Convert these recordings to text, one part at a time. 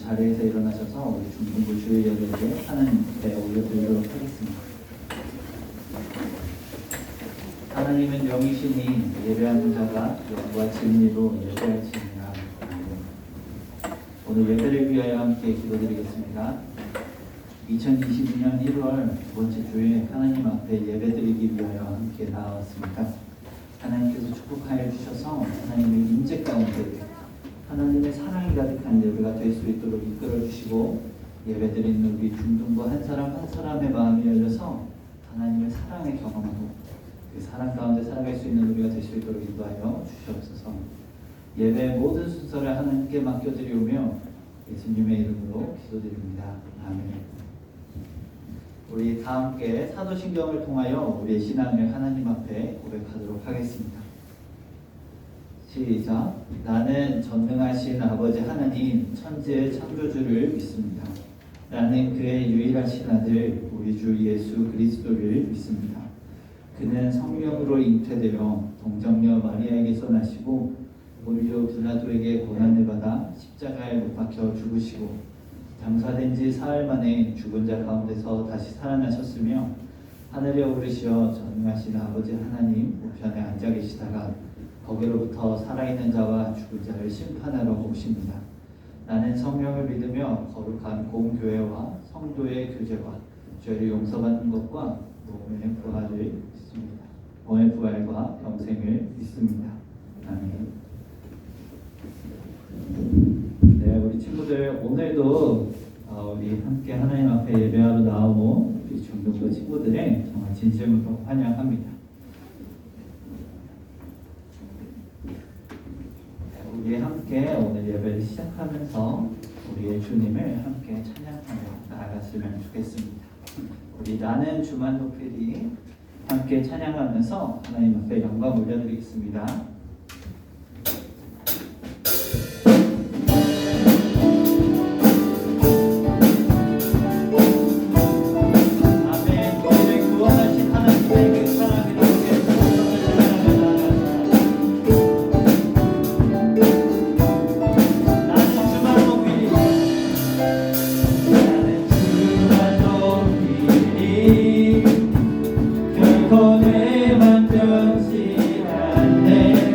자리에서 일어나셔서 우리 중등부 주일 예배에 하나님 앞에 올려드리도록 하겠습니다. 하나님은 영이시니 예배하는 자가 영과 진리로 예배할지니라. 오늘 예배를 위하여 함께 기도드리겠습니다. 2022년 1월 두 번째 주에 하나님 앞에 예배드리기 위하여 함께 나왔습니다. 하나님께서 축복하여 주셔서 하나님의 임재 가운데 하나님의 사랑이 가득한 예배가 될 수 있도록 이끌어 주시고, 예배드리는 우리 중등부 한 사람 한 사람의 마음이 열려서 하나님의 사랑을 경험하고 그 사랑 가운데 살아갈 수 있는 우리가 될 수 있도록 인도하여 주시옵소서. 예배의 모든 순서를 하나님께 맡겨드리오며 예수님의 이름으로 기도드립니다. 아멘. 우리 다 함께 사도신경을 통하여 우리의 신앙을 하나님 앞에 고백하도록 하겠습니다. 시작. 나는 전능하신 아버지 하나님 천지의 창조주를 믿습니다. 나는 그의 유일하신 아들 우리 주 예수 그리스도를 믿습니다. 그는 성령으로 잉태되어 동정녀 마리아에게서 나시고 본디오 빌라도에게 고난을 받아 십자가에 못 박혀 죽으시고 장사된 지 사흘 만에 죽은 자 가운데서 다시 살아나셨으며 하늘에 오르시어 전능하신 아버지 하나님 우편에 앉아 계시다가 거기로부터 살아있는 자와 죽은 자를 심판하러 오십니다. 나는 성령을 믿으며 거룩한 공교회와 성도의 교제와 죄를 용서받는 것과 몸의 부활을 믿습니다. 몸의 부활과 영생을 믿습니다. 아멘. 네, 우리 친구들 오늘도 우리 함께 하나님 앞에 예배하러 나오고 우리 중등부 친구들의 정말 진심으로 환영합니다. 우리 함께 오늘 예배를 시작하면서 우리의 주님을 함께 찬양하며 나아갔으면 좋겠습니다. 우리 나는 주만 높이리 함께 찬양하면서 하나님 앞에 영광 올려드리겠습니다. 결코 내 맘 변치 않네.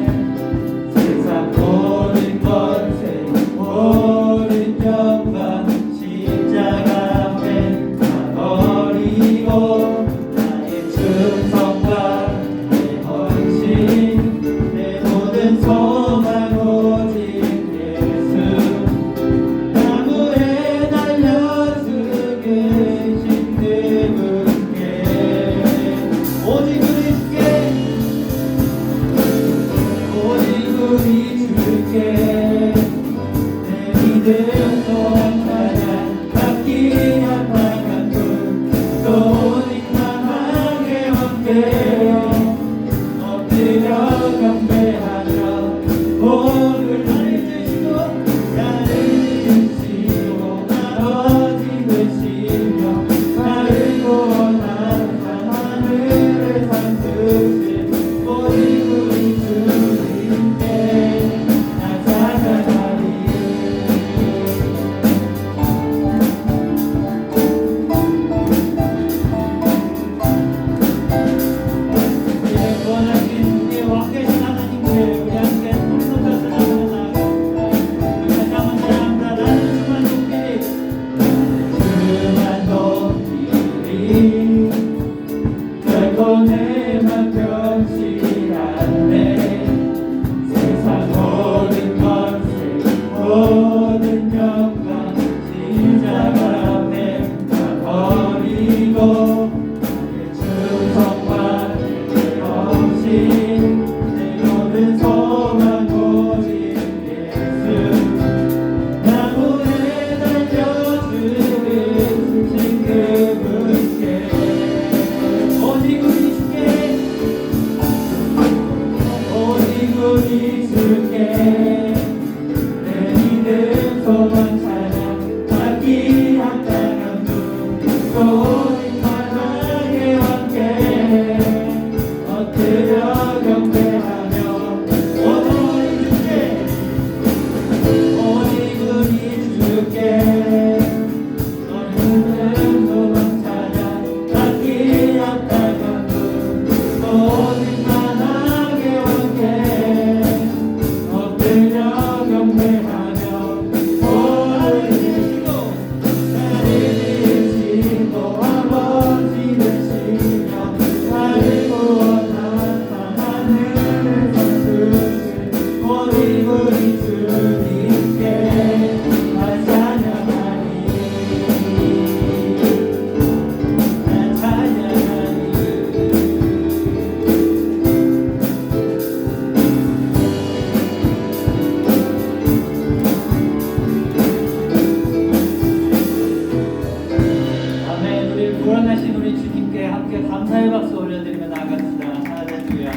함께 감사의 박수 올려드리며 나아갑시다. 할렐루야.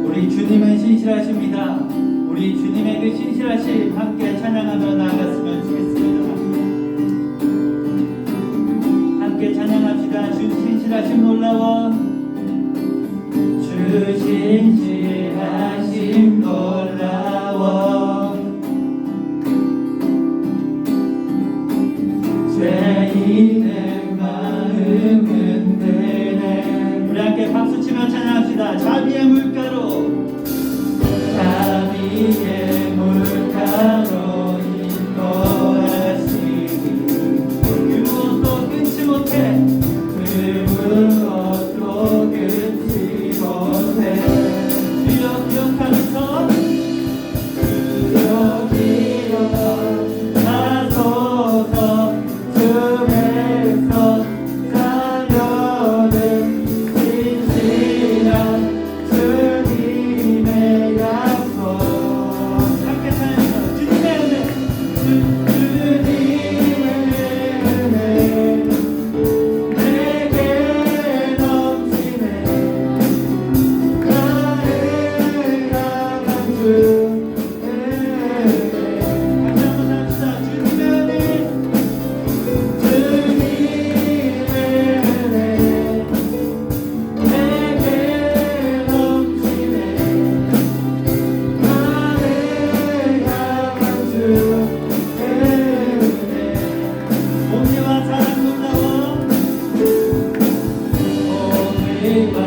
우리 주님은 신실하십니다. 우리 주님의 그 신실하심 함께 찬양하며 나아갔으면 좋겠습니다. 함께 찬양합시다. 주 신실하심 놀라워. 주 신실하심 놀라워. 죄인의 마음은 되네. 우리 함께 박수치며 찬양합시다. 자비의 물가로 자비의 물가로 인도하시니 그 무엇도 끊지 못해. 그 무엇도 끊지 못해. 주여 기억하소서. 주여 기억하소서. 주에서 자녀는 진실한 주님의 약속. 함께 찬양합니다. 주님의 은혜. 주님의 은혜 내게 넘치네. 나를 향한 주의 다시 한번 합시다. 주님의 은혜. 주님의 은혜 내게 넘치네. 나를 향한 주의 은혜. 섭리와 사랑 놀라워. 섭리와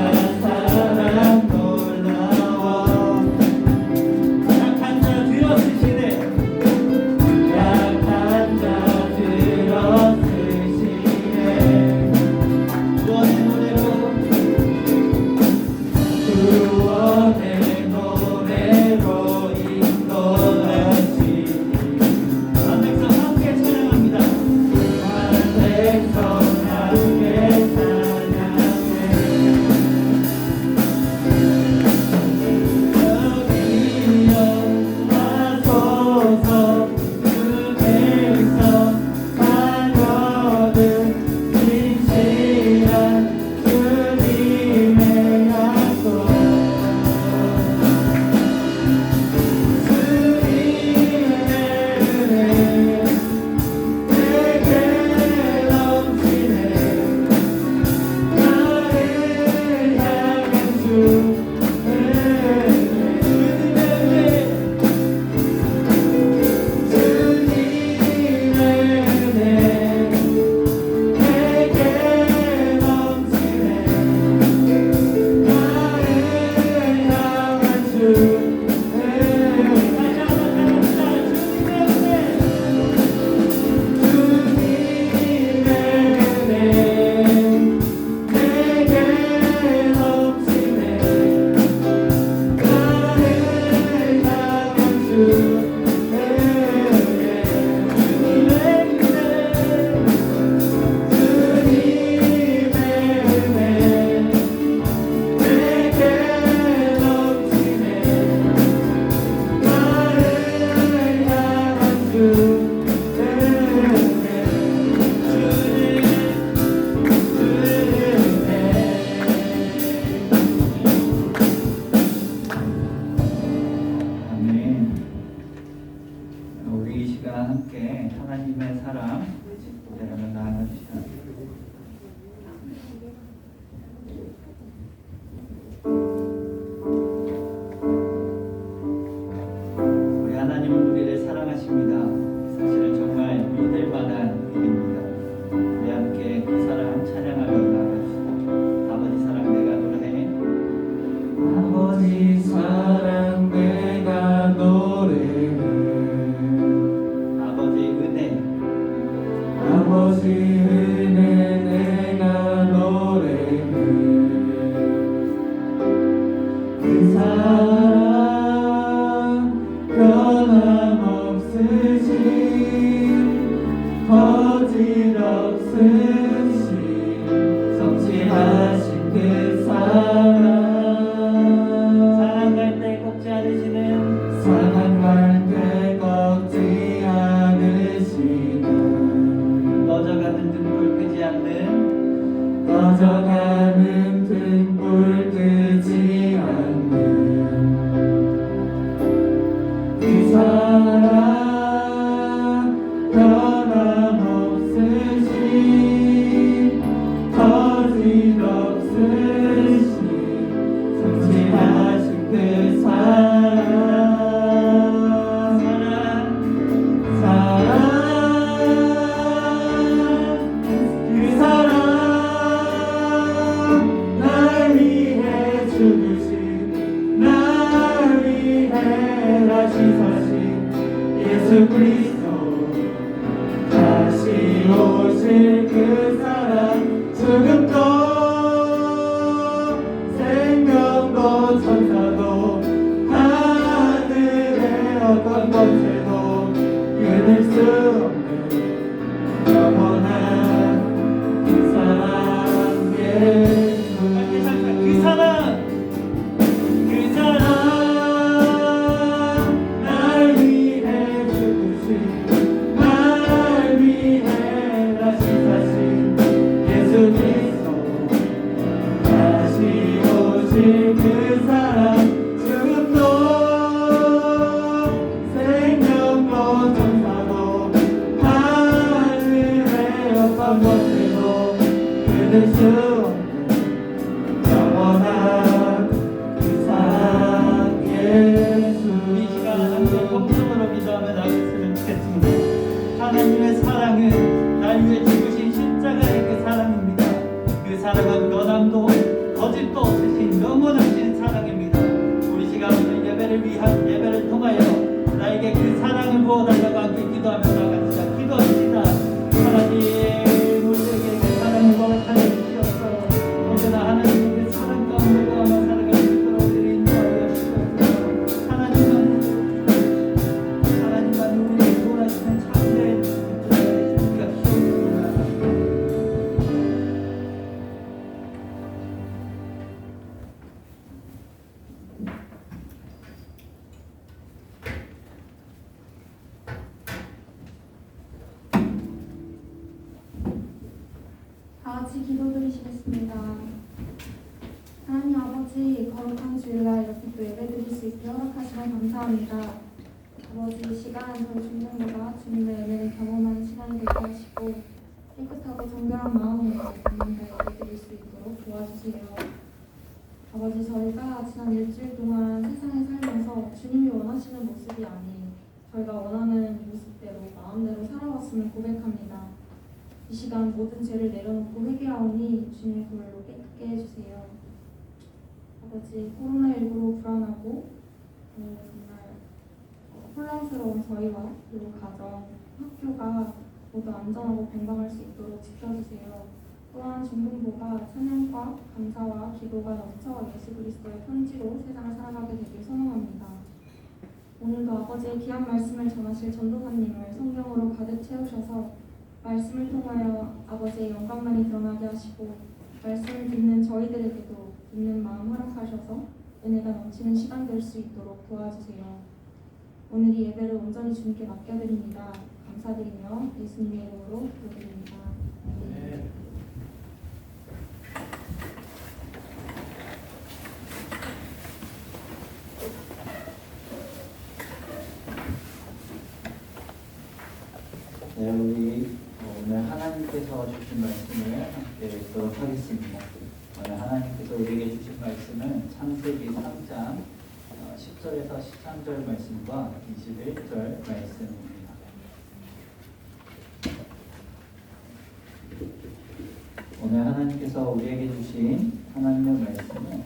사랑 놀라워. 약한 자 들어쓰시네. 약한 자 들어쓰시네. 구원의 노래로 구원의 노래로 인도하시니 한 백성 함께 찬양합니다. 한 백성 함께 찬양해. 여기여 하소서. 그 백성 자녀는 진실한 주님의 약속. 주님의 은혜 내게 넘치네. 나를 향한 주의 은혜. 주님의 은혜 내게 넘치네. 나를 향한 주의 다시 한번 합시다. 주님의 은혜. 내게 넘치네. 나를 향한 주의 은혜. 주님의 은혜 내게 넘치네. 나를 향한 주의 아멘. 우리 이 시간 함께 하나님의 사랑 고대하며 나아갑시다. 우리 하나님은 우리를 사랑하십니다. 사실은 정말 믿을 만한 일입니다. 우리 함께 그 사랑 찬양하며 나아갑시다. 아버지 사랑 내가 노래해. 아버지 사랑 내가 노래해. 아버지 은혜. 아버지 은혜 내가 노래해. 그 사랑 변함없으신 거짓없으신 성실하신 그 사랑 주신 그 사랑 죽음도 생명도 전사도 하늘의 어떤 것들도 끊을 수 없는 영원한 그 사랑 예수. 이 시간 함께 통성으로 기도하며 나갔으면 좋겠습니다. 하나님의 사랑은 날 위해 죽으신 십자가의 그 사랑입니다. 그 사랑은 변함도 거짓도 없으신 영원하신 사랑입니다. 우리 시간 오늘 예배를 통하여 나에게 그 사랑을 부어달라고 함께 기도하며 나갑시다. 기도합시다. 하나님, 우리에게 그 사랑을 허락하여 주시옵소서. 언제나 하나님의 그 사랑 가운데 거하며 살아갈 수 있도록 우리를 인도하여 주시옵소서. 하나님만 우리를 구원하시는 참된 우리가 기도합니다. 다 같이 기도드리시겠습니다. 하나님 아버지, 거룩한 주일날 이렇게 또 예배드릴 수 있게 허락하시면 감사합니다. 아버지, 이 시간 저희 중생보다 주님의 예배를 경험하는 시간이 되게 하시고 깨끗하고 정결한 마음으로 주님과 예배드릴 수 있도록 도와주세요. 아버지, 저희가 지난 일주일 동안 세상에 살면서 주님이 원하시는 모습이 아닌 저희가 원하는 모습대로 마음대로 살아왔음을 고백합니다. 이 시간 모든 죄를 내려놓고 회개하오니 주님의 보혈로 깨끗게 해주세요. 아버지, 코로나19로 불안하고 정말 혼란스러운 저희와 그리고 가정, 학교가 모두 안전하고 건강할 수 있도록 지켜주세요. 또한 중등부가 찬양과 감사와 기도가 넘쳐 예수 그리스도의 편지로 세상을 살아가게 되길 소망합니다. 오늘도 아버지의 귀한 말씀을 전하실 전도사님을 성령으로 가득 채우셔서 말씀을 통하여 아버지의 영광만이 드러나게 하시고 말씀을 듣는 저희들에게도 듣는 마음 허락하셔서 은혜가 넘치는 시간 될 수 있도록 도와주세요. 오늘 이 예배를 온전히 주님께 맡겨드립니다. 감사드리며 예수님의 이름으로 기도드립니다. 네. 네, 우리 오늘 하나님께서 주신 말씀을 함께 읽도록 하겠습니다. 오늘 하나님께서 우리에게 주신 말씀은 창세기 3장 10절에서 13절 말씀과 21절 말씀입니다. 오늘 하나님께서 우리에게 주신 하나님의 말씀은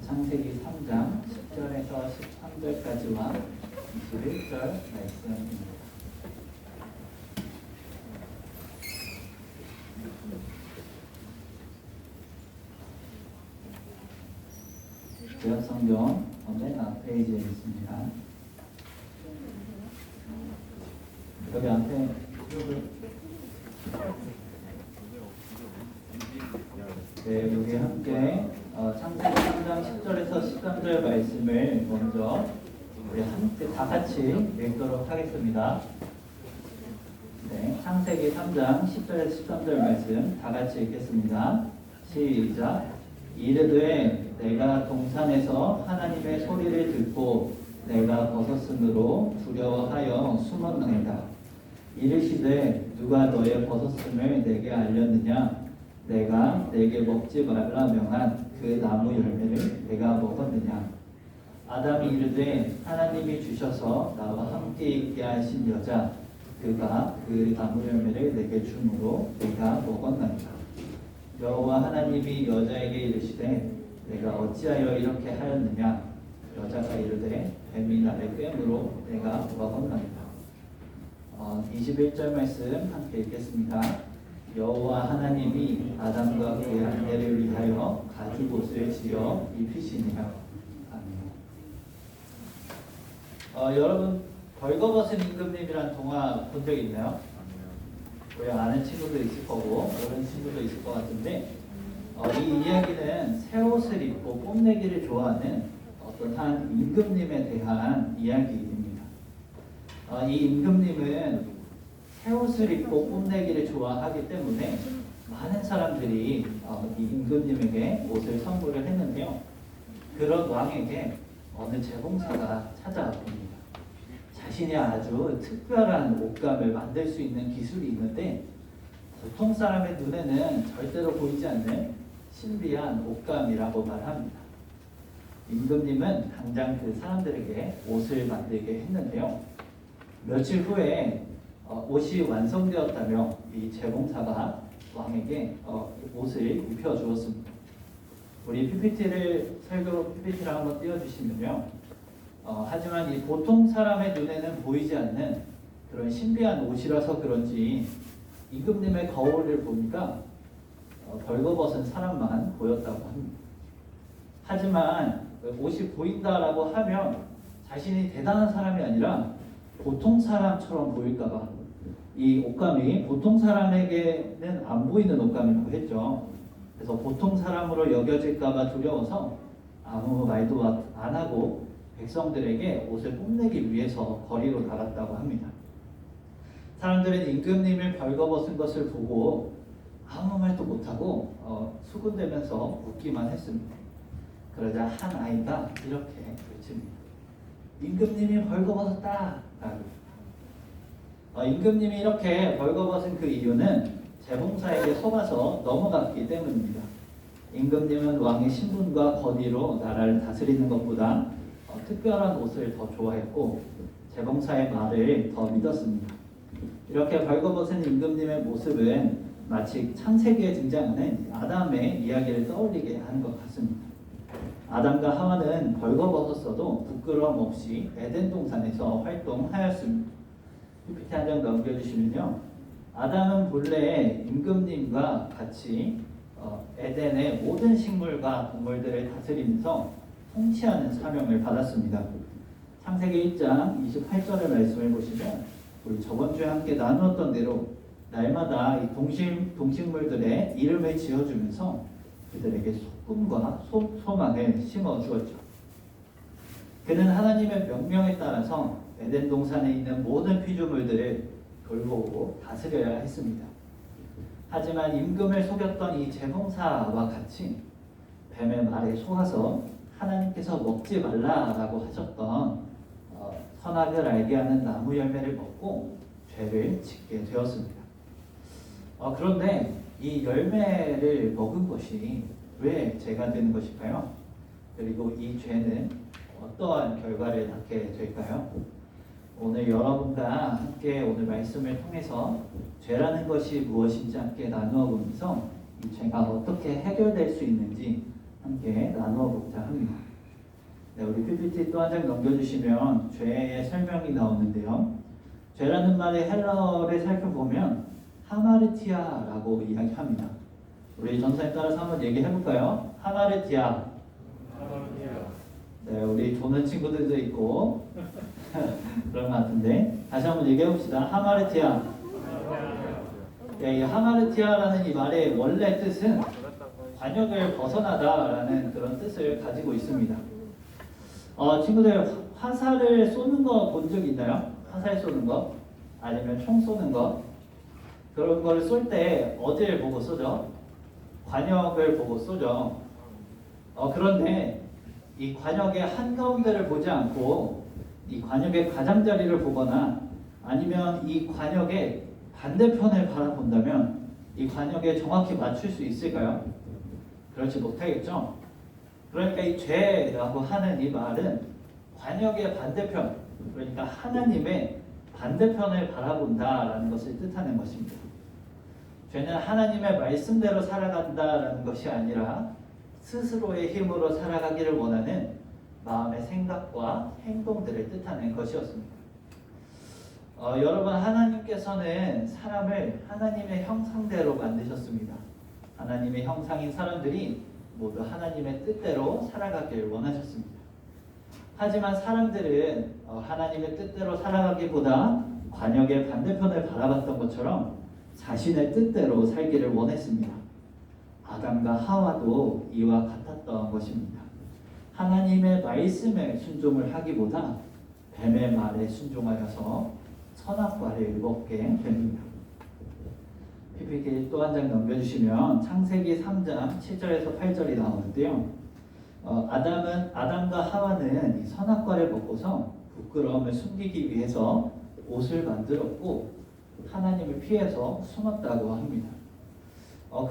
창세기 3장 10절에서 13절까지와 21절 말씀입니다. 구약성경 맨 앞페이지에 있습니다. 여기 앞에 네, 여기 함께 창세기 3장 10절에서 13절 말씀을 먼저 우리 함께 다 같이 읽도록 하겠습니다. 네, 창세기 3장 10절에서 13절 말씀 다 같이 읽겠습니다. 시작. 이르되 내가 동산에서 하나님의 소리를 듣고 내가 벗었으므로 두려워하여 숨었나이다. 이르시되 누가 너의 벗었음을 내게 알렸느냐? 내가 내게 먹지 말라 명한 그 나무 열매를 내가 먹었느냐? 아담이 이르되 하나님이 주셔서 나와 함께 있게 하신 여자 그가 그 나무 열매를 내게 주므로 내가 먹었나이다. 여호와 하나님이 여자에게 이르시되 내가 어찌하여 이렇게 하였느냐? 여자가 이르되 뱀이 나를 꿰므로 내가 먹었나이다. 21절 말씀 함께 읽겠습니다. 여호와 하나님이 아담과 그의 아내를 위하여 가죽옷을 지어 입히시니라. 아멘. 여러분 벌거벗은 임금님이란 동화 본 적 있나요? 우리 아는 친구도 있을 거고 모르는 친구도 있을 것 같은데 이 이야기는 새 옷을 입고 뽐내기를 좋아하는 어떤 한 임금님에 대한 이야기입니다. 이 임금님은 새 옷을 입고 뽐내기를 좋아하기 때문에 많은 사람들이 이 임금님에게 옷을 선물을 했는데요. 그런 왕에게 어느 재봉사가 찾아옵니다. 자신이 아주 특별한 옷감을 만들 수 있는 기술이 있는데 보통 사람의 눈에는 절대로 보이지 않는 신비한 옷감이라고 말합니다. 임금님은 당장 그 사람들에게 옷을 만들게 했는데요. 며칠 후에 옷이 완성되었다며 이 재봉사가 왕에게 옷을 입혀주었습니다. 우리 설교 PPT를 한번 띄워주시면요. 하지만 이 보통 사람의 눈에는 보이지 않는 그런 신비한 옷이라서 그런지 임금님의 거울을 보니까 벌거벗은 사람만 보였다고 합니다. 하지만 옷이 보인다라고 하면 자신이 대단한 사람이 아니라 보통 사람처럼 보일까봐 이 옷감이 보통 사람에게는 안 보이는 옷감이라고 했죠. 그래서 보통 사람으로 여겨질까봐 두려워서 아무 말도 안 하고 백성들에게 옷을 뽐내기 위해서 거리로 나갔다고 합니다. 사람들은 임금님을 벌거벗은 것을 보고 아무 말도 못하고 수군대면서 웃기만 했습니다. 그러자 한 아이가 이렇게 외칩니다. 임금님이 벌거벗었다. 임금님이 이렇게 벌거벗은 그 이유는 재봉사에게 속아서 넘어갔기 때문입니다. 임금님은 왕의 신분과 권위로 나라를 다스리는 것보다 특별한 옷을 더 좋아했고 재봉사의 말을 더 믿었습니다. 이렇게 벌거벗은 임금님의 모습은 마치 창세기에 등장하는 아담의 이야기를 떠올리게 하는 것 같습니다. 아담과 하와는 벌거벗었어도 부끄러움 없이 에덴 동산에서 활동하였습니다. PPT 한 장 넘겨주시면요. 아담은 본래 임금님과 같이 에덴의 모든 식물과 동물들을 다스리면서 통치하는 사명을 받았습니다. 창세기 1장 28절의 말씀을 보시면 우리 저번 주에 함께 나누었던 대로 날마다 이 동식물들의 이름을 지어주면서 그들에게 소금과 소망을 심어주었죠. 그는 하나님의 명령에 따라서 에덴 동산에 있는 모든 피조물들을 돌보고 다스려야 했습니다. 하지만 임금을 속였던 이 재봉사와 같이 뱀의 말에 속아서 하나님께서 먹지 말라라고 하셨던 선악을 알게 하는 나무 열매를 먹고 죄를 짓게 되었습니다. 그런데 이 열매를 먹은 것이 왜 죄가 되는 것일까요? 그리고 이 죄는 어떠한 결과를 낳게 될까요? 오늘 여러분과 함께 오늘 말씀을 통해서 죄라는 것이 무엇인지 함께 나누어 보면서 이 죄가 어떻게 해결될 수 있는지 함께 나누어 보고자 합니다. 네, 우리 PPT 또 한 장 넘겨주시면 죄의 설명이 나오는데요. 죄라는 말의 헬라어를 살펴보면 하마르티아라고 이야기합니다. 우리 전사에 따라서 한번 얘기해 볼까요? 하마르티아. 네, 우리 조는 친구들도 있고 그런 것 같은데 다시 한번 얘기해 봅시다. 하마르티아. 네, 이 하마르티아라는 이 말의 원래 뜻은 관역을 벗어나다라는 그런 뜻을 가지고 있습니다. 친구들 화살을 쏘는 거 본 적 있나요? 화살 쏘는 거 아니면 총 쏘는 거 그런 걸 쏠 때 어디를 보고 쏘죠? 관역을 보고 쏘죠. 그런데 이 관역의 한가운데를 보지 않고 이 관역의 가장자리를 보거나 아니면 이 관역의 반대편을 바라본다면 이 관역에 정확히 맞출 수 있을까요? 그렇지 못하겠죠. 그러니까 이 죄라고 하는 이 말은 관역의 반대편, 그러니까 하나님의 반대편을 바라본다라는 것을 뜻하는 것입니다. 죄는 하나님의 말씀대로 살아간다라는 것이 아니라 스스로의 힘으로 살아가기를 원하는 마음의 생각과 행동들을 뜻하는 것이었습니다. 여러분, 하나님께서는 사람을 하나님의 형상대로 만드셨습니다. 하나님의 형상인 사람들이 모두 하나님의 뜻대로 살아가길 원하셨습니다. 하지만 사람들은 하나님의 뜻대로 살아가기보다 관역의 반대편을 바라봤던 것처럼 자신의 뜻대로 살기를 원했습니다. 아담과 하와도 이와 같았던 것입니다. 하나님의 말씀에 순종을 하기보다 뱀의 말에 순종하여서 선악과를 먹게 됩니다. PPT 또 한 장 넘겨주시면 창세기 3장 7절에서 8절이 나오는데요. 아담과 하와는 이 선악과를 먹고서 부끄러움을 숨기기 위해서 옷을 만들었고 하나님을 피해서 숨었다고 합니다.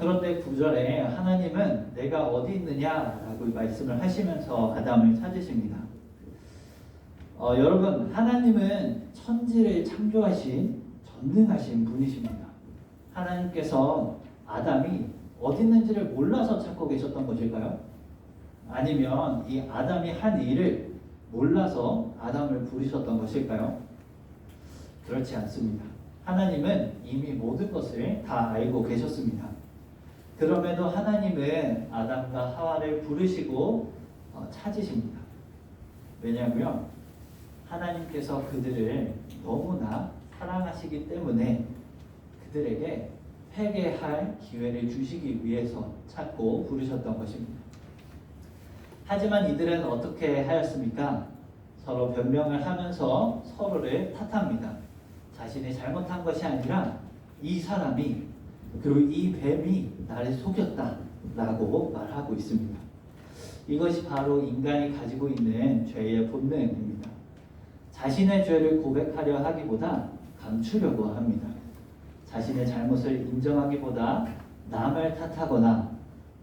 그런데 9절에 하나님은 내가 어디 있느냐라고 말씀을 하시면서 아담을 찾으십니다. 여러분, 하나님은 천지를 창조하신 전능하신 분이십니다. 하나님께서 아담이 어디 있는지를 몰라서 찾고 계셨던 것일까요? 아니면 이 아담이 한 일을 몰라서 아담을 부르셨던 것일까요? 그렇지 않습니다. 하나님은 이미 모든 것을 다 알고 계셨습니다. 그럼에도 하나님은 아담과 하와를 부르시고 찾으십니다. 왜냐하면 하나님께서 그들을 너무나 사랑하시기 때문에 그들에게 회개할 기회를 주시기 위해서 찾고 부르셨던 것입니다. 하지만 이들은 어떻게 하였습니까? 서로 변명을 하면서 서로를 탓합니다. 자신이 잘못한 것이 아니라 이 사람이 그리고 이 뱀이 나를 속였다라고 말하고 있습니다. 이것이 바로 인간이 가지고 있는 죄의 본능입니다. 자신의 죄를 고백하려 하기보다 감추려고 합니다. 자신의 잘못을 인정하기보다 남을 탓하거나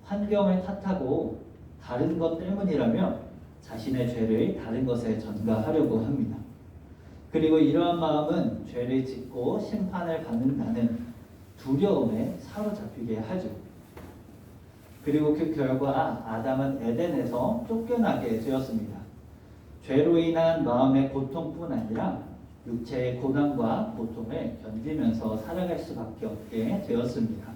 환경을 탓하고 다른 것 때문이라며 자신의 죄를 다른 것에 전가하려고 합니다. 그리고 이러한 마음은 죄를 짓고 심판을 받는다는 두려움에 사로잡히게 하죠. 그리고 그 결과 아담은 에덴에서 쫓겨나게 되었습니다. 죄로 인한 마음의 고통뿐 아니라 육체의 고난과 고통을 견디면서 살아갈 수밖에 없게 되었습니다.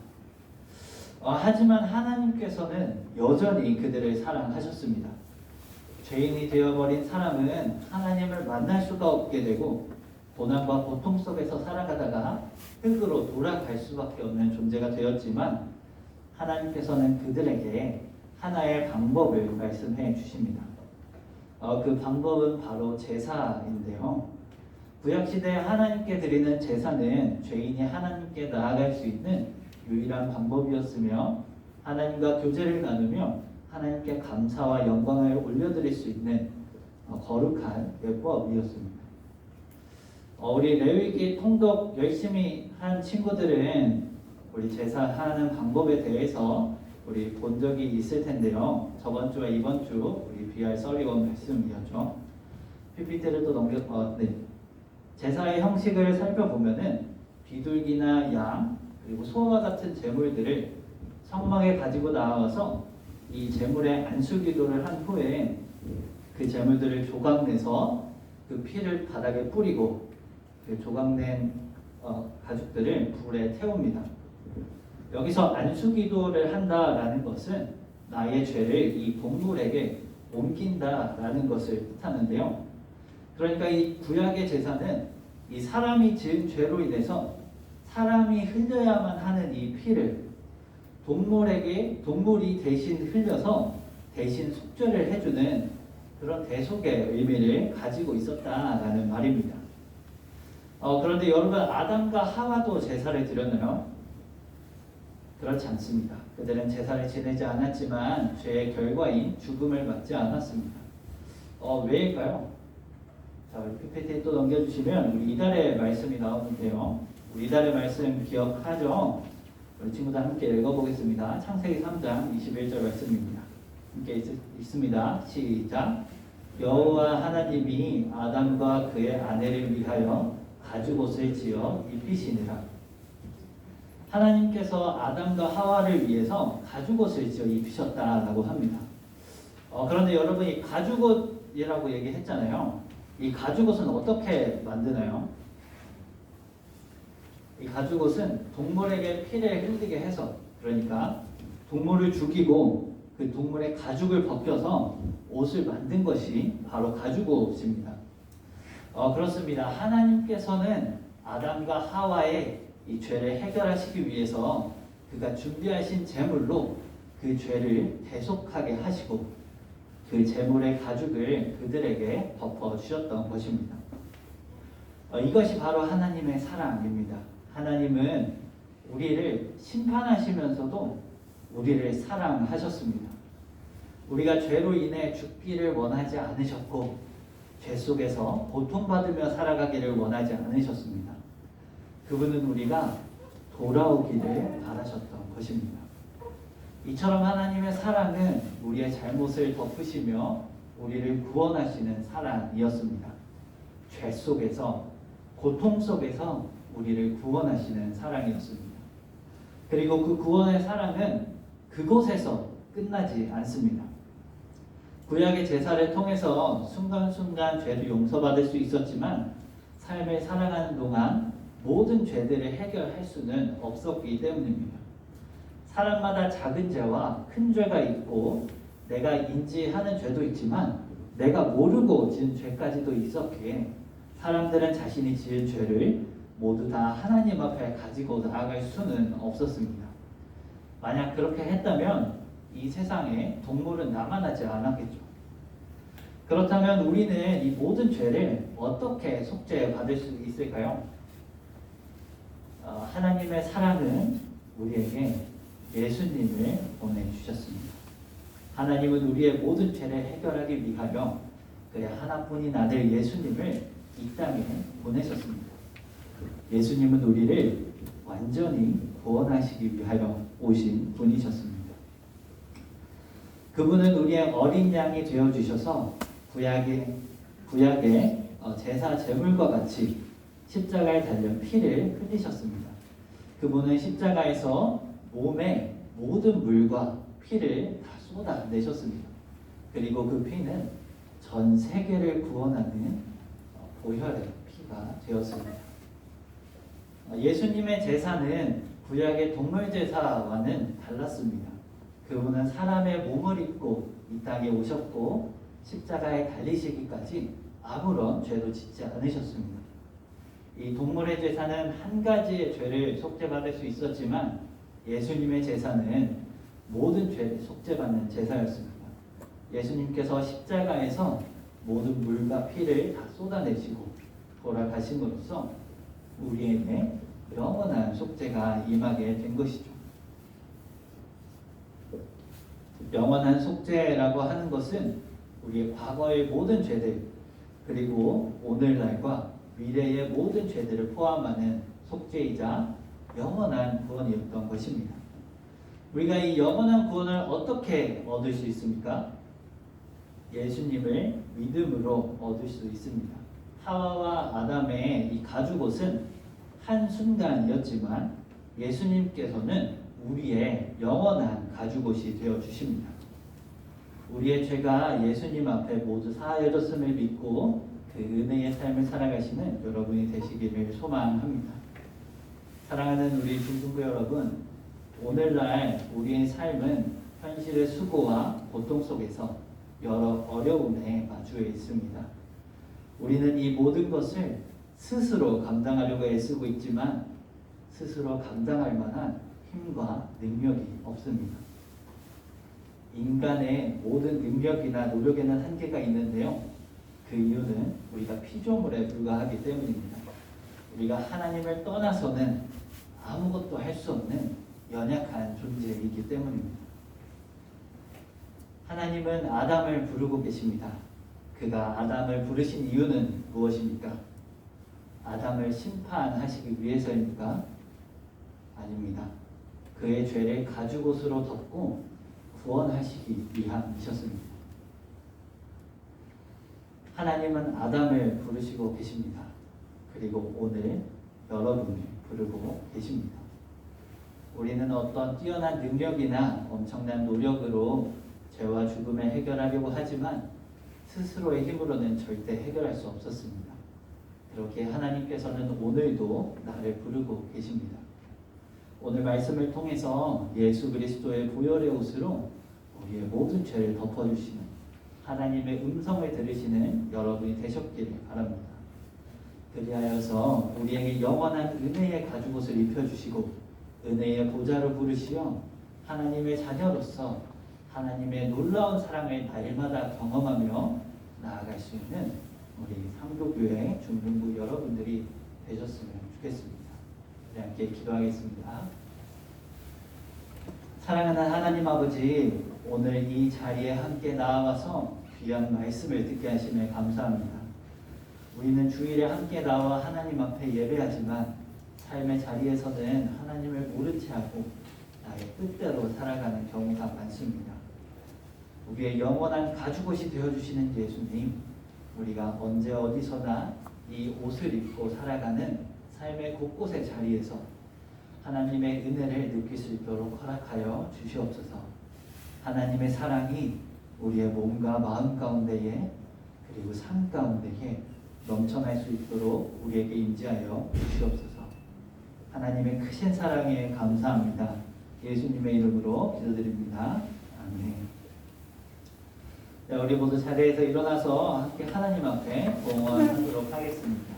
하지만 하나님께서는 여전히 그들을 사랑하셨습니다. 죄인이 되어버린 사람은 하나님을 만날 수가 없게 되고 고난과 고통 속에서 살아가다가 흙으로 돌아갈 수밖에 없는 존재가 되었지만 하나님께서는 그들에게 하나의 방법을 말씀해 주십니다. 그 방법은 바로 제사인데요. 구약시대에 하나님께 드리는 제사는 죄인이 하나님께 나아갈 수 있는 유일한 방법이었으며 하나님과 교제를 나누며 하나님께 감사와 영광을 올려드릴 수 있는 거룩한 예법이었습니다. 우리 레위기 통독 열심히 한 친구들은 우리 제사하는 방법에 대해서 우리 본 적이 있을 텐데요. 저번 주와 이번 주 우리 BR 서리원 말씀이었죠. PPT를 또 제사의 형식을 살펴보면은 비둘기나 양 그리고 소와 같은 제물들을 성막에 가지고 나와서 이 제물에 안수기도를 한 후에 그 제물들을 조각내서 그 피를 바닥에 뿌리고 그 조각낸 가죽들을 불에 태웁니다. 여기서 안수기도를 한다라는 것은 나의 죄를 이 동물에게 옮긴다라는 것을 뜻하는데요. 그러니까 이 구약의 제사는 이 사람이 지은 죄로 인해서 사람이 흘려야만 하는 이 피를 동물이 대신 흘려서 대신 속죄를 해주는 그런 대속의 의미를 가지고 있었다라는 말입니다. 그런데 여러분, 아담과 하와도 제사를 드렸나요? 그렇지 않습니다. 그들은 제사를 지내지 않았지만 죄의 결과인 죽음을 맞지 않았습니다. 왜일까요? 자, PPT 또 넘겨주시면 우리 이달의 말씀이 나오는데요. 우리 이달의 말씀 기억하죠? 우리 친구들 함께 읽어보겠습니다. 창세기 3장 21절 말씀입니다. 함께 읽습니다. 시작. 여호와 하나님이 아담과 그의 아내를 위하여 가죽옷을 지어 입히시니라. 하나님께서 아담과 하와를 위해서 가죽옷을 지어 입히셨다라고 합니다. 그런데 여러분이 가죽옷이라고 얘기했잖아요. 이 가죽옷은 어떻게 만드나요? 이 가죽옷은 동물에게 피를 흘리게 해서, 그러니까 동물을 죽이고 그 동물의 가죽을 벗겨서 옷을 만든 것이 바로 가죽옷입니다. 그렇습니다. 하나님께서는 아담과 하와의 이 죄를 해결하시기 위해서 그가 준비하신 제물로 그 죄를 대속하게 하시고 그 제물의 가죽을 그들에게 덮어주셨던 것입니다. 이것이 바로 하나님의 사랑입니다. 하나님은 우리를 심판하시면서도 우리를 사랑하셨습니다. 우리가 죄로 인해 죽기를 원하지 않으셨고 죄 속에서 고통받으며 살아가기를 원하지 않으셨습니다. 그분은 우리가 돌아오기를 바라셨던 것입니다. 이처럼 하나님의 사랑은 우리의 잘못을 덮으시며 우리를 구원하시는 사랑이었습니다. 죄 속에서, 고통 속에서 우리를 구원하시는 사랑이었습니다. 그리고 그 구원의 사랑은 그곳에서 끝나지 않습니다. 구약의 제사를 통해서 순간순간 죄를 용서받을 수 있었지만 삶을 살아가는 동안 모든 죄들을 해결할 수는 없었기 때문입니다. 사람마다 작은 죄와 큰 죄가 있고 내가 인지하는 죄도 있지만 내가 모르고 지은 죄까지도 있었기에 사람들은 자신이 지은 죄를 모두 다 하나님 앞에 가지고 나아갈 수는 없었습니다. 만약 그렇게 했다면 이 세상에 동물은 남아나지 않았겠죠. 그렇다면 우리는 이 모든 죄를 어떻게 속죄받을 수 있을까요? 하나님의 사랑은 우리에게 예수님을 보내주셨습니다. 하나님은 우리의 모든 죄를 해결하기 위하여 그의 하나뿐인 아들 예수님을 이 땅에 보내셨습니다. 예수님은 우리를 완전히 구원하시기 위하여 오신 분이셨습니다. 그분은 우리의 어린 양이 되어주셔서 구약의 제사 제물과 같이 십자가에 달려 피를 흘리셨습니다. 그분은 십자가에서 몸에 모든 물과 피를 다 쏟아내셨습니다. 그리고 그 피는 전 세계를 구원하는 보혈의 피가 되었습니다. 예수님의 제사는 구약의 동물 제사와는 달랐습니다. 그분은 사람의 몸을 입고 이 땅에 오셨고 십자가에 달리시기까지 아무런 죄도 짓지 않으셨습니다. 이 동물의 제사는 한 가지의 죄를 속죄받을 수 있었지만 예수님의 제사는 모든 죄를 속죄받는 제사였습니다. 예수님께서 십자가에서 모든 물과 피를 다 쏟아내시고 돌아가심으로써 우리에게 영원한 속죄가 임하게 된 것이죠. 영원한 속죄라고 하는 것은 우리의 과거의 모든 죄들 그리고 오늘날과 미래의 모든 죄들을 포함하는 속죄이자 영원한 구원이었던 것입니다. 우리가 이 영원한 구원을 어떻게 얻을 수 있습니까? 예수님을 믿음으로 얻을 수 있습니다. 하와와 아담의 이 가죽옷은 한순간이었지만 예수님께서는 우리의 영원한 가죽옷이 되어 주십니다. 우리의 죄가 예수님 앞에 모두 사하여졌음을 믿고 그 은혜의 삶을 살아가시는 여러분이 되시기를 소망합니다. 사랑하는 우리 중등부 여러분, 오늘날 우리의 삶은 현실의 수고와 고통 속에서 여러 어려움에 마주해 있습니다. 우리는 이 모든 것을 스스로 감당하려고 애쓰고 있지만 스스로 감당할 만한 힘과 능력이 없습니다. 인간의 모든 능력이나 노력에는 한계가 있는데요. 그 이유는 우리가 피조물에 불과하기 때문입니다. 우리가 하나님을 떠나서는 아무것도 할 수 없는 연약한 존재이기 때문입니다. 하나님은 아담을 부르고 계십니다. 그가 아담을 부르신 이유는 무엇입니까? 아담을 심판하시기 위해서입니까? 아닙니다. 그의 죄를 가죽옷으로 덮고 구원하시기 위함이셨습니다. 하나님은 아담을 부르시고 계십니다. 그리고 오늘 여러분을 부르고 계십니다. 우리는 어떤 뛰어난 능력이나 엄청난 노력으로 죄와 죽음을 해결하려고 하지만 스스로의 힘으로는 절대 해결할 수 없었습니다. 그렇게 하나님께서는 오늘도 나를 부르고 계십니다. 오늘 말씀을 통해서 예수 그리스도의 보혈의 옷으로 우리의 모든 죄를 덮어주시는 하나님의 음성을 들으시는 여러분이 되셨기를 바랍니다. 그리하여서 우리에게 영원한 은혜의 가죽옷을 입혀주시고 은혜의 보좌로 부르시어 하나님의 자녀로서 하나님의 놀라운 사랑을 날마다 경험하며 나아갈 수 있는 우리 상도교회 중등부 여러분들이 되셨으면 좋겠습니다. 우리 함께 기도하겠습니다. 사랑하는 하나님 아버지, 오늘 이 자리에 함께 나와서 귀한 말씀을 듣게 하심에 감사합니다. 우리는 주일에 함께 나와 하나님 앞에 예배하지만 삶의 자리에서는 하나님을 모른 채 하고 나의 뜻대로 살아가는 경우가 많습니다. 우리의 영원한 가죽옷이 되어주시는 예수님, 우리가 언제 어디서나 이 옷을 입고 살아가는 삶의 곳곳의 자리에서 하나님의 은혜를 느낄 수 있도록 허락하여 주시옵소서. 하나님의 사랑이 우리의 몸과 마음 가운데에 그리고 삶 가운데에 넘쳐날 수 있도록 우리에게 임재하여 주시옵소서. 하나님의 크신 사랑에 감사합니다. 예수님의 이름으로 기도드립니다. 아멘. 자, 우리 모두 자리에서 일어나서 함께 하나님 앞에 봉헌하도록 하겠습니다.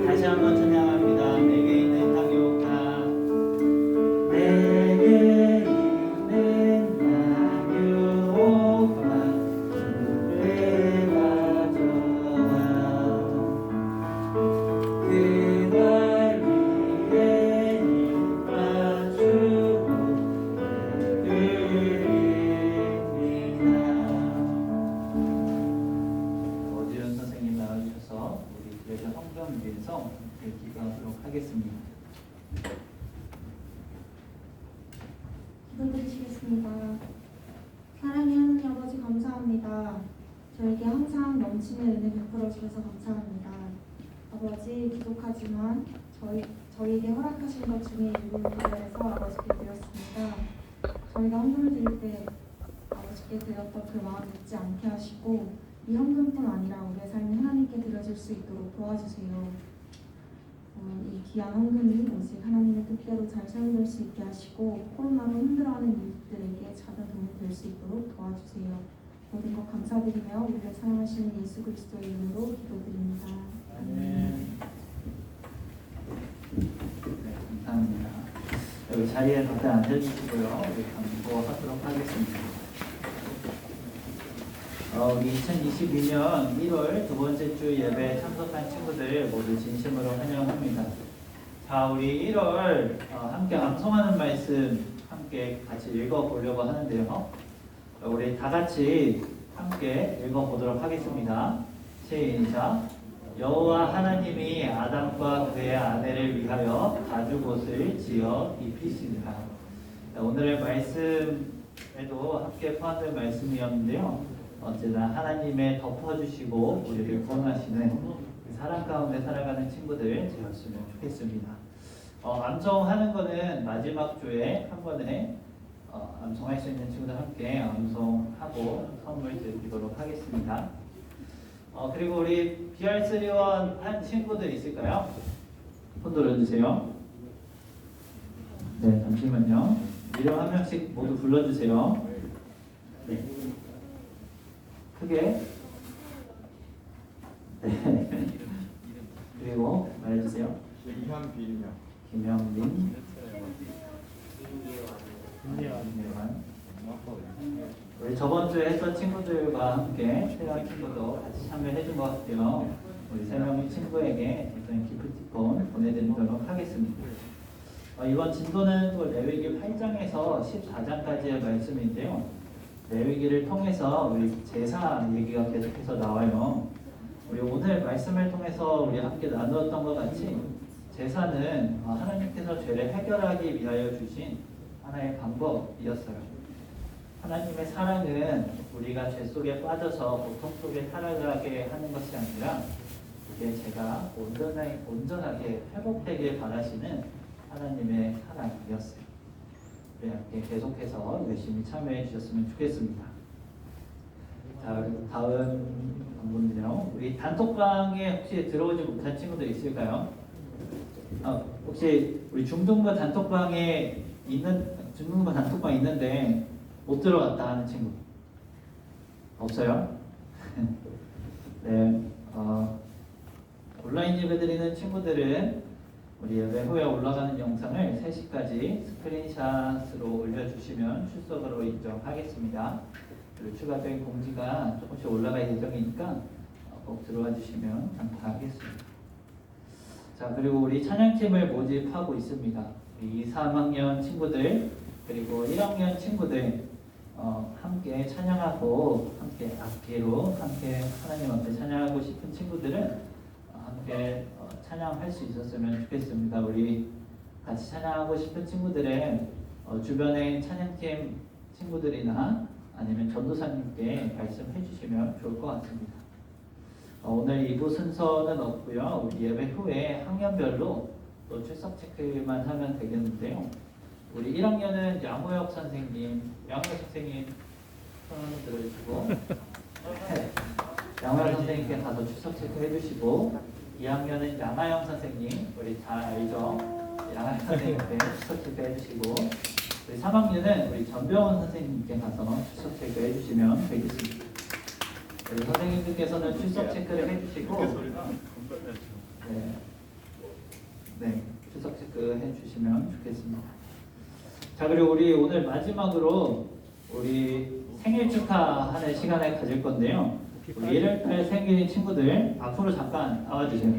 다시 한번 찬양합니다. 내게 있는 향유가 내게 있는 향유가 주를 가져와 그날 위에 입 맞추고 드립니다. 오지은 선생님 나와주셔서 우리 교회 성경 위해서 기도하도록 하겠습니다. 기도드리시겠습니다. 사랑의 하나님 아버지 감사합니다. 저에게 항상 넘치는 은혜 베풀어 주셔서 감사합니다. 아버지 부족하지만 저희에게 허락하신 것 중에 일부를 기도해서 아버지께 드렸습니다. 저희가 헌금을 드릴 때 아버지께 드렸던 그 마음 잊지 않게 하시고 이 헌금뿐 아니라 우리의 삶이 하나님께 드려질 수 있도록 도와주세요. 이 귀한 헌금이 오직 하나님의 뜻대로 잘 사용될 수 있게 하시고 코로나로 힘들어하는 이웃들에게 작은 도움이 될 수 있도록 도와주세요. 모든 것 감사드리며 우리를 사랑하시는 예수 그리스도의 이름으로 기도드립니다. 아멘. 네, 감사합니다. 여기 자리에 다들 앉아주시고요. 우리 감도하도록 하겠습니다. 우리 2022년 1월 두 번째 주 예배에 참석한 친구들 모두 진심으로 환영합니다. 자, 우리 1월 함께 암송하는 말씀 함께 같이 읽어보려고 하는데요. 우리 다 같이 함께 읽어보도록 하겠습니다. 시작. 여호와 하나님이 아담과 그의 아내를 위하여 가죽옷을 지어 입히시니라. 오늘의 말씀에도 함께 포함된 말씀이었는데요. 언제나 하나님의 덮어주시고 우리를 구원하시는 사랑 가운데 살아가는 친구들 되었으면 좋겠습니다. 암송하는 거는 마지막 주에 한 번에 암송할 수 있는 친구들 함께 암송하고 선물 드리도록 하겠습니다. 그리고 우리 BR3원 한 친구들 있을까요? 손 들어주세요. 네, 잠시만요. 이름 한 명씩 모두 불러주세요. 네. 크게. 네. 그리고 말해주세요. 김현빈, 김예환. 우리 저번 주에 했던 친구들과 함께 새로운 친구도 같이 참여해준 것 같아요. 우리 세 명의 친구에게 일단 기프티콘 보내드리도록 하겠습니다. 이번 진도는 또 레위기 8장에서 14장까지의 말씀인데요. 레위기를 통해서 우리 제사 얘기가 계속해서 나와요. 우리 오늘 말씀을 통해서 우리 함께 나누었던 것 같이 제사는 하나님께서 죄를 해결하기 위하여 주신 하나의 방법이었어요. 하나님의 사랑은 우리가 죄 속에 빠져서 고통 속에 살아가게 하는 것이 아니라 우리의 죄가 온전하게 회복되길 바라시는 하나님의 사랑이었어요. 우리 함께 계속해서 열심히 참여해 주셨으면 좋겠습니다. 자, 그리고 다음 분은요. 우리 단톡방에 혹시 들어오지 못한 친구들 있을까요? 혹시 우리 중등부 단톡방에 있는데 못 들어갔다 하는 친구 없어요? 네, 온라인 예배 드리는 친구들은 우리 예배 후에 올라가는 영상을 3시까지 스크린샷으로 올려주시면 출석으로 인정하겠습니다. 그리고 추가적인 공지가 조금씩 올라갈 예정이니까 꼭 들어와 주시면 감사하겠습니다. 자, 그리고 우리 찬양팀을 모집하고 있습니다. 2, 3학년 친구들 그리고 1학년 친구들 함께 찬양하고 함께 악기로 함께 하나님 앞에 찬양하고 싶은 친구들은 함께 찬양할 수 있었으면 좋겠습니다. 우리 같이 찬양하고 싶은 친구들은 주변의 찬양팀 친구들이나 아니면 전도사님께 말씀해 주시면 좋을 것 같습니다. 오늘 2부 순서는 없고요. 우리 예배 후에 학년별로 또 출석 체크만 하면 되겠는데요. 우리 1학년은 양호혁 선생님 손 한번 들어주시고 양호혁 선생님께 가서 출석 체크 해주시고 2학년은 양하영 선생님 우리 잘 알죠? 양하영 선생님께 출석 체크 해주시고 우리 3학년은 우리 전병원 선생님께 가서 출석 체크 해주시면 되겠습니다. 우리 선생님들께서는 출석 체크를 해주시고 네, 출석 체크 해주시면 좋겠습니다. 자, 그리고 우리 오늘 마지막으로 우리 생일 축하하는 시간을 가질 건데요. 우리 1월달 생일인 친구들 앞으로 잠깐 나와주세요.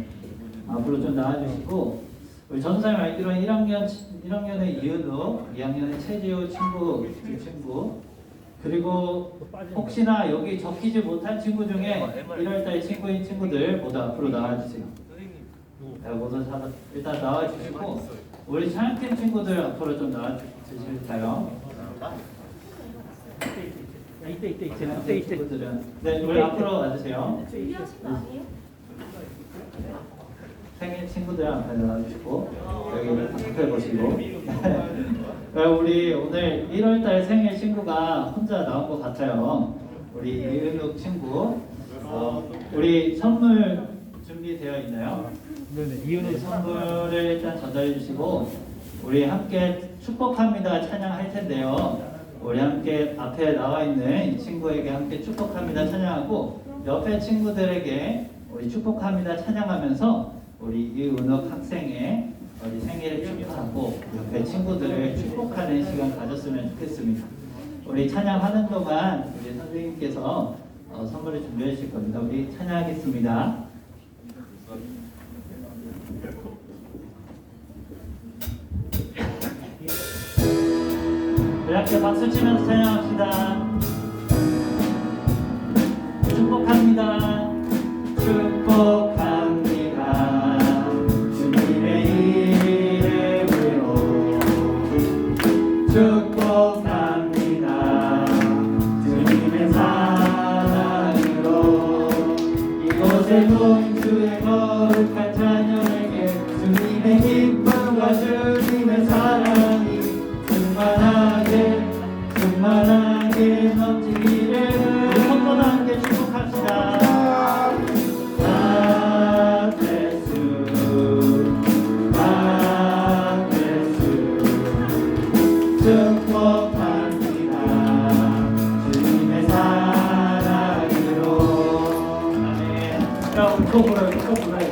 앞으로 좀 나와주시고 우리 전사님 알기로는 1학년의 이은우, 2학년의 최지우 친구 그리고 혹시나 여기 적히지 못한 친구 중에 1월달 친구인 친구들 모두 앞으로 나와주세요. 네, 모두 일단 나와주시고 우리 찬양팀 친구들 앞으로 좀 나와주실까요? 이때 친구들은 네, 우리 앞으로 와주세요. 준비하신 거 아니에요? 생일 친구들 앞에 나와주시고 여기 앞에 보시고 우리 오늘 1월달 생일 친구가 혼자 나온 것 같아요. 우리 이은욱 친구 우리 선물 준비되어 있나요? 네, 선물을 일단 전달해 주시고 우리 함께 축복합니다 찬양할 텐데요. 우리 함께 앞에 나와 있는 이 친구에게 함께 축복합니다 찬양하고 옆에 친구들에게 우리 축복합니다 찬양하면서 우리 이은욱 학생의 우리 생일을 축하하고 옆에 친구들을 축복하는 시간 가졌으면 좋겠습니다. 우리 찬양하는 동안 우리 선생님께서 선물을 준비해 주실 겁니다. 우리 찬양하겠습니다. 우리 함께 박수 치면서 찬양합시다. 축복합니다. 축복합니다. 주님의 이름으로 축복합니다. 주님의 사랑으로 이곳에 모인 주의 거룩한 자녀에게 주님의 기쁨과 주님의 사랑이 충만하게 넘치기를 우리 손도 함께 축복합시다. 축복합니다. 주님의 사랑으로. 아멘. 자, 우리 또 불러야 돼.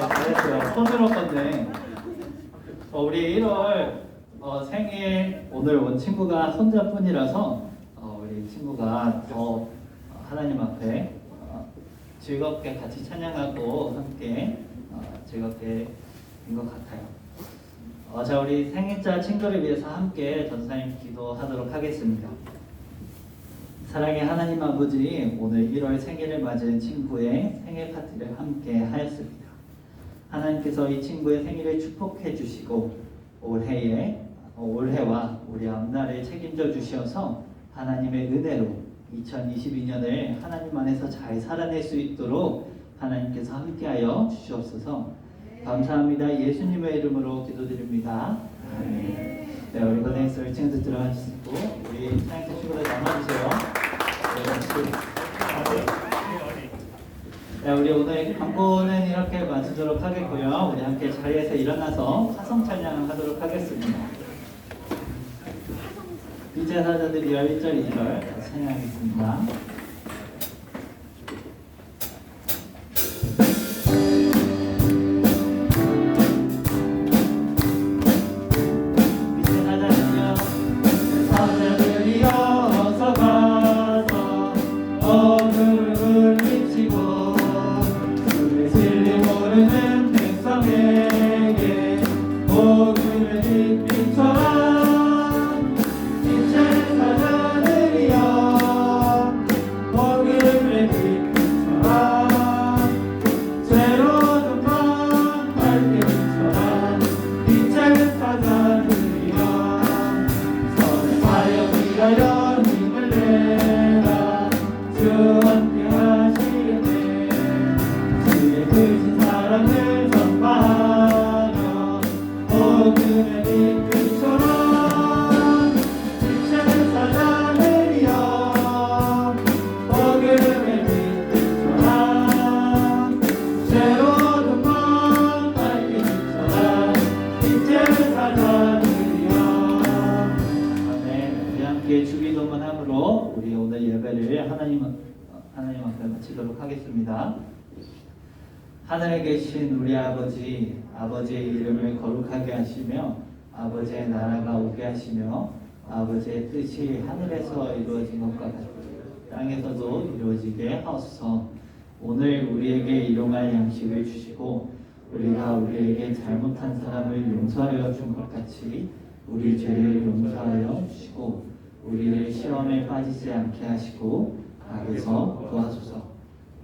잘했어요. 손으로 건데. 우리 1월 생일 오늘 온 친구가 혼자뿐이라서 우리 친구가 더 하나님 앞에 즐겁게 같이 찬양하고 함께 즐겁게 된 것 같아요. 자, 우리 생일자 친구를 위해서 함께 전사님 기도하도록 하겠습니다. 사랑의 하나님 아버지, 오늘 1월 생일을 맞은 친구의 생일 파티를 함께 하였습니다. 하나님께서 이 친구의 생일을 축복해 주시고 올해와 우리 앞날을 책임져 주셔서 하나님의 은혜로 2022년을 하나님 안에서 잘 살아낼 수 있도록 하나님께서 함께하여 주시옵소서. 감사합니다. 예수님의 이름으로 기도드립니다. 아멘. 네, 우리 고등학생 1층에서 들어가시고 우리 차영태 친구들 나눠주세요. 네, 우리 오늘 광고는 이렇게 마치도록 하겠고요. 우리 함께 자리에서 일어나서 화성 찬양을 하도록 하겠습니다. 이제 사자들이 1절 2절 찬양하겠습니다. 우리 오늘 예배를 하나님 앞에 마치도록 하겠습니다. 하늘에 계신 우리 아버지, 아버지의 이름을 거룩하게 하시며 아버지의 나라가 오게 하시며 아버지의 뜻이 하늘에서 이루어진 것과 같이 땅에서도 이루어지게 하옵소서. 오늘 우리에게 일용할 양식을 주시고 우리가 우리에게 잘못한 사람을 용서하여 준 것 같이 우리 죄를 용서하여 주시고 우리를 시험에 빠지지 않게 하시고 악에서 구하소서.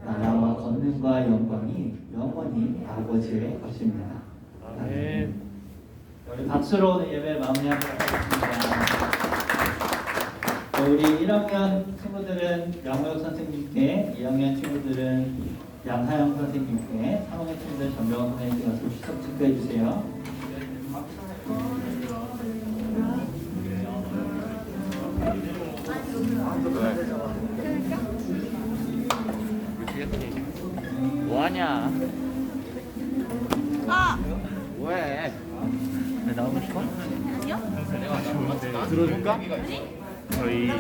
나라와 권능과 영광이 영원히 아버지의 것입니다. 아멘. 우리 박수로 오늘 예배 마무리하도록 하겠습니다. 우리 1학년 친구들은 양호혁 선생님께, 2학년 친구들은 양하영 선생님께, 3학년 친구들은 전병원 선생님께 가서 수석 체크해 주세요. 뭐하냐? 아! 왜? 왜 나오고 싶어? 아니요? 들어줄까? 저희